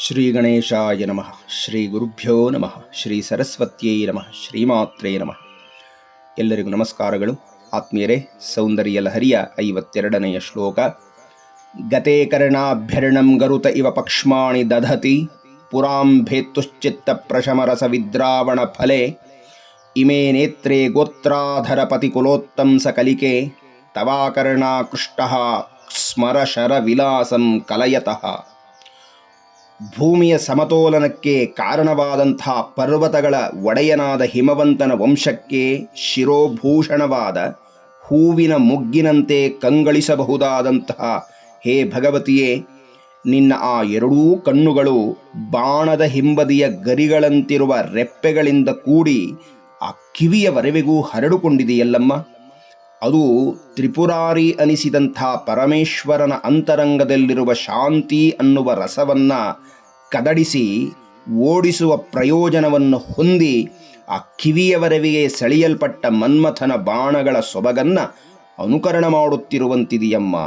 ಶ್ರೀ ಗಣೇಶಾಯ ನಮಃ. ಶ್ರೀ ಗುರುಭ್ಯೋ ನಮಃ. ಶ್ರೀ ಸರಸ್ವತ್ಯೈ ನಮಃ. ಶ್ರೀಮಾತ್ರೇ ನಮಃ. ಎಲ್ಲರಿಗೂ ನಮಸ್ಕಾರಗಳು. ಆತ್ಮೀಯರೇ, ಸೌಂದರ್ಯ ಲಹರಿಯ 52ನೆಯ ಶ್ಲೋಕ. ಗತೆ ಕರ್ಣಾಭ್ಯರ್ಣಂ ಗರುತ ಇವ ಪಕ್ಷ್ಮಾಣಿ ದಧತಿ ಪುರಾಂ ಭೇತ್ತುಶ್ಚಿತ್ತ ಪ್ರಶಮರಸ ವಿದ್ರಾವಣ ಫಲೆ ಇಮೇ ನೇತ್ರೇ ಗೋತ್ರಾಧರಪತಿ ಕುಲೋತ್ತಂಸ ಕಲಿಕೆ ತವಾಕರ್ಣಾಕೃಷ್ಟಃ ಸ್ಮರಶರ ವಿಲಾಸಂ ಕಲಯತಃ. ಭೂಮಿಯ ಸಮತೋಲನಕ್ಕೆ ಕಾರಣವಾದಂಥ ಪರ್ವತಗಳ ಒಡೆಯನಾದ ಹಿಮವಂತನ ವಂಶಕ್ಕೆ ಶಿರೋಭೂಷಣವಾದ ಹೂವಿನ ಮುಗ್ಗಿನಂತೆ ಕಂಗಳಿಸಬಹುದಾದಂತಹ ಹೇ ಭಗವತಿಯೇ, ನಿನ್ನ ಆ ಎರಡೂ ಕಣ್ಣುಗಳು ಬಾಣದ ಹಿಂಬದಿಯ ಗರಿಗಳಂತಿರುವ ರೆಪ್ಪೆಗಳಿಂದ ಕೂಡಿ ಆ ಕಿವಿಯವರೆವಿಗೂ ಹರಡುಕೊಂಡಿದೆಯಲ್ಲಮ್ಮ. ಅದು ತ್ರಿಪುರಾರಿ ಅನಿಸಿದಂಥ ಪರಮೇಶ್ವರನ ಅಂತರಂಗದಲ್ಲಿರುವ ಶಾಂತಿ ಅನ್ನುವ ರಸವನ್ನು ಕದಡಿಸಿ ಓಡಿಸುವ ಪ್ರಯೋಜನವನ್ನು ಹೊಂದಿ ಆ ಕಿವಿಯವರೆವಿಗೆ ಸೆಳೆಯಲ್ಪಟ್ಟ ಮನ್ಮಥನ ಬಾಣಗಳ ಸೊಬಗನ್ನು ಅನುಕರಣ ಮಾಡುತ್ತಿರುವಂತಿದೆಯಮ್ಮ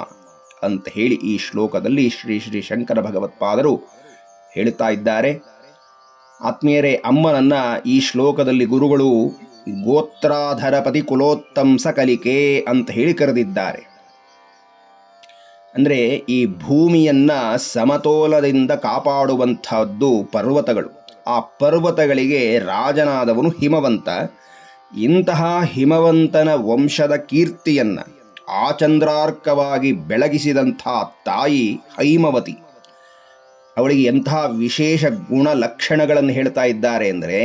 ಅಂತ ಹೇಳಿ ಈ ಶ್ಲೋಕದಲ್ಲಿ ಶ್ರೀ ಶ್ರೀ ಶಂಕರ ಭಗವತ್ಪಾದರು ಹೇಳ್ತಾ ಇದ್ದಾರೆ. ಆತ್ಮೀಯರೇ, ಅಮ್ಮನನ್ನು ಈ ಶ್ಲೋಕದಲ್ಲಿ ಗುರುಗಳು ಗೋತ್ರಾಧರಪತಿ ಕುಲೋತ್ತಂಸ ಕಲಿಕೆ ಅಂತ ಹೇಳಿ ಕರೆದಿದ್ದಾರೆ. ಅಂದರೆ ಈ ಭೂಮಿಯನ್ನು ಸಮತೋಲನದಿಂದ ಕಾಪಾಡುವಂಥದ್ದು ಪರ್ವತಗಳು. ಆ ಪರ್ವತಗಳಿಗೆ ರಾಜನಾದವನು ಹಿಮವಂತ. ಇಂತಹ ಹಿಮವಂತನ ವಂಶದ ಕೀರ್ತಿಯನ್ನು ಆಚಂದ್ರಾರ್ಕವಾಗಿ ಬೆಳಗಿಸಿದಂಥ ತಾಯಿ ಹೈಮವತಿ. ಅವಳಿಗೆ ಎಂಥ ವಿಶೇಷ ಗುಣಲಕ್ಷಣಗಳನ್ನು ಹೇಳ್ತಾ ಇದ್ದಾರೆ ಅಂದರೆ,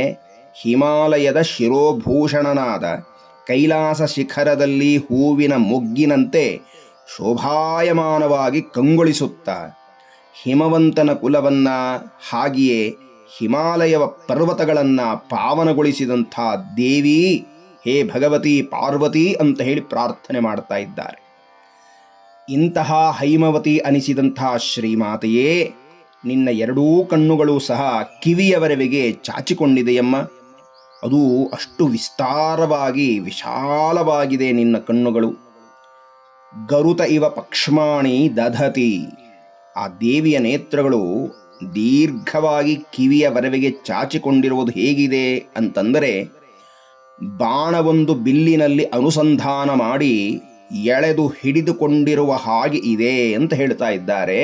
ಹಿಮಾಲಯದ ಶಿರೋಭೂಷಣನಾದ ಕೈಲಾಸ ಶಿಖರದಲ್ಲಿ ಹೂವಿನ ಮೊಗ್ಗಿನಂತೆ ಶೋಭಾಯಮಾನವಾಗಿ ಕಂಗೊಳಿಸುತ್ತಾ ಹಿಮವಂತನ ಕುಲವನ್ನು ಹಾಗೆಯೇ ಹಿಮಾಲಯ ಪರ್ವತಗಳನ್ನು ಪಾವನಗೊಳಿಸಿದಂಥ ದೇವಿ ಹೇ ಭಗವತಿ ಪಾರ್ವತಿ ಅಂತ ಹೇಳಿ ಪ್ರಾರ್ಥನೆ ಮಾಡ್ತಾ ಇದ್ದಾರೆ. ಇಂತಹ ಹೈಮವತಿ ಅನಿಸಿದಂಥ ಶ್ರೀಮಾತೆಯೇ, ನಿನ್ನ ಎರಡೂ ಕಣ್ಣುಗಳು ಸಹ ಕಿವಿಯವರೆವಿಗೆ ಚಾಚಿಕೊಂಡಿದೆಯಮ್ಮ. ಅದು ಅಷ್ಟು ವಿಸ್ತಾರವಾಗಿ ವಿಶಾಲವಾಗಿದೆ ನಿನ್ನ ಕಣ್ಣುಗಳು. ಗರುತ ಇವ ಪಕ್ಷ್ಮಾಣಿ ದಧತಿ. ಆ ದೇವಿಯ ನೇತ್ರಗಳು ದೀರ್ಘವಾಗಿ ಕಿವಿಯವರೆವಿಗೆ ಚಾಚಿಕೊಂಡಿರುವುದು ಹೇಗಿದೆ ಅಂತಂದರೆ, ಬಾಣವೊಂದು ಬಿಲ್ಲಿನಲ್ಲಿ ಅನುಸಂಧಾನ ಮಾಡಿ ಎಳೆದು ಹಿಡಿದುಕೊಂಡಿರುವ ಹಾಗೆ ಇದೆ ಅಂತ ಹೇಳ್ತಾ ಇದ್ದಾರೆ.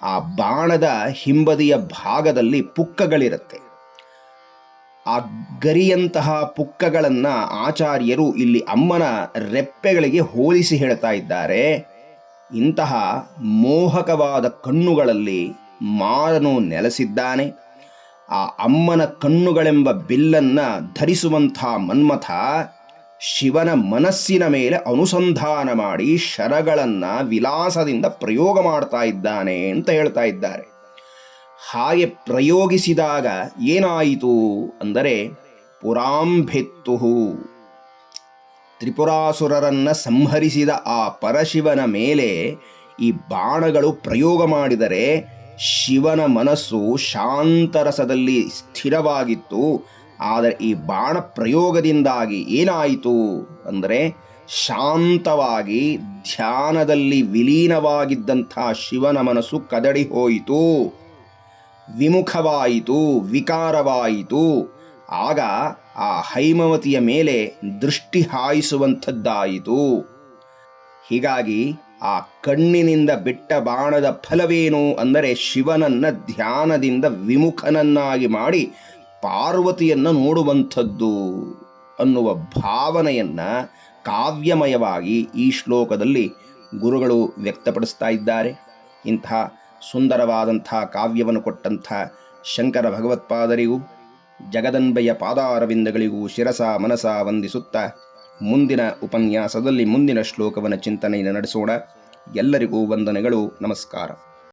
ಆ ಬಾಣದ ಹಿಂಬದಿಯ ಭಾಗದಲ್ಲಿ ಪುಕ್ಕಗಳಿರುತ್ತೆ. ಆ ಗರಿಯಂತಹ ಪುಕ್ಕಗಳನ್ನು ಆಚಾರ್ಯರು ಇಲ್ಲಿ ಅಮ್ಮನ ರೆಪ್ಪೆಗಳಿಗೆ ಹೋಲಿಸಿ ಹೇಳ್ತಾ ಇದ್ದಾರೆ. ಇಂತಹ ಮೋಹಕವಾದ ಕಣ್ಣುಗಳಲ್ಲಿ ಮಾರನು ನೆಲೆಸಿದ್ದಾನೆ. ಆ ಅಮ್ಮನ ಕಣ್ಣುಗಳೆಂಬ ಬಿಲ್ಲನ್ನು ಧರಿಸುವಂಥ ಮನ್ಮಥ ಶಿವನ ಮನಸ್ಸಿನ ಮೇಲೆ ಅನುಸಂಧಾನ ಮಾಡಿ ಶರಗಳನ್ನು ವಿಲಾಸದಿಂದ ಪ್ರಯೋಗ ಮಾಡ್ತಾ ಇದ್ದಾನೆ ಅಂತ ಹೇಳ್ತಾ ಇದ್ದಾರೆ. ಹಾಗೆ ಪ್ರಯೋಗಿಸಿದಾಗ ಏನಾಯಿತು ಅಂದರೆ, ಪುರಾಂಭೆತ್ತುಹು, ತ್ರಿಪುರಾಸುರರನ್ನು ಸಂಹರಿಸಿದ ಆ ಪರಶಿವನ ಮೇಲೆ ಈ ಬಾಣಗಳು ಪ್ರಯೋಗ ಮಾಡಿದರೆ ಶಿವನ ಮನಸ್ಸು ಶಾಂತರಸದಲ್ಲಿ ಸ್ಥಿರವಾಗಿತ್ತು. ಆದರೆ ಈ ಬಾಣ ಪ್ರಯೋಗದಿಂದಾಗಿ ಏನಾಯಿತು ಅಂದರೆ, ಶಾಂತವಾಗಿ ಧ್ಯಾನದಲ್ಲಿ ವಿಲೀನವಾಗಿದ್ದಂಥ ಶಿವನ ಮನಸ್ಸು ಕದಡಿ ಹೋಯಿತು, ವಿಮುಖವಾಯಿತು, ವಿಕಾರವಾಯಿತು. ಆಗ ಆ ಹೈಮವತಿಯ ಮೇಲೆ ದೃಷ್ಟಿ ಹಾಯಿಸುವಂಥದ್ದಾಯಿತು. ಹೀಗಾಗಿ ಆ ಕಣ್ಣಿನಿಂದ ಬಿಟ್ಟ ಬಾಣದ ಫಲವೇನು ಅಂದರೆ, ಶಿವನನ್ನು ಧ್ಯಾನದಿಂದ ವಿಮುಖನನ್ನಾಗಿ ಮಾಡಿ ಪಾರ್ವತಿಯನ್ನು ನೋಡುವಂಥದ್ದು ಅನ್ನುವ ಭಾವನೆಯನ್ನು ಕಾವ್ಯಮಯವಾಗಿ ಈ ಶ್ಲೋಕದಲ್ಲಿ ಗುರುಗಳು ವ್ಯಕ್ತಪಡಿಸ್ತಾ ಇದ್ದಾರೆ. ಇಂತಹ ಸುಂದರವಾದಂಥ ಕಾವ್ಯವನ್ನು ಕೊಟ್ಟಂಥ ಶಂಕರ ಭಗವತ್ಪಾದರಿಗೂ ಜಗದಂಬೆಯ ಪಾದಾರವಿಂದಗಳಿಗೂ ಶಿರಸ ಮನಸ ವಂದಿಸುತ್ತಾ ಮುಂದಿನ ಉಪನ್ಯಾಸದಲ್ಲಿ ಮುಂದಿನ ಶ್ಲೋಕವನ್ನು ಚಿಂತನೆಯನ್ನು ನಡೆಸೋಣ. ಎಲ್ಲರಿಗೂ ವಂದನೆಗಳು. ನಮಸ್ಕಾರ.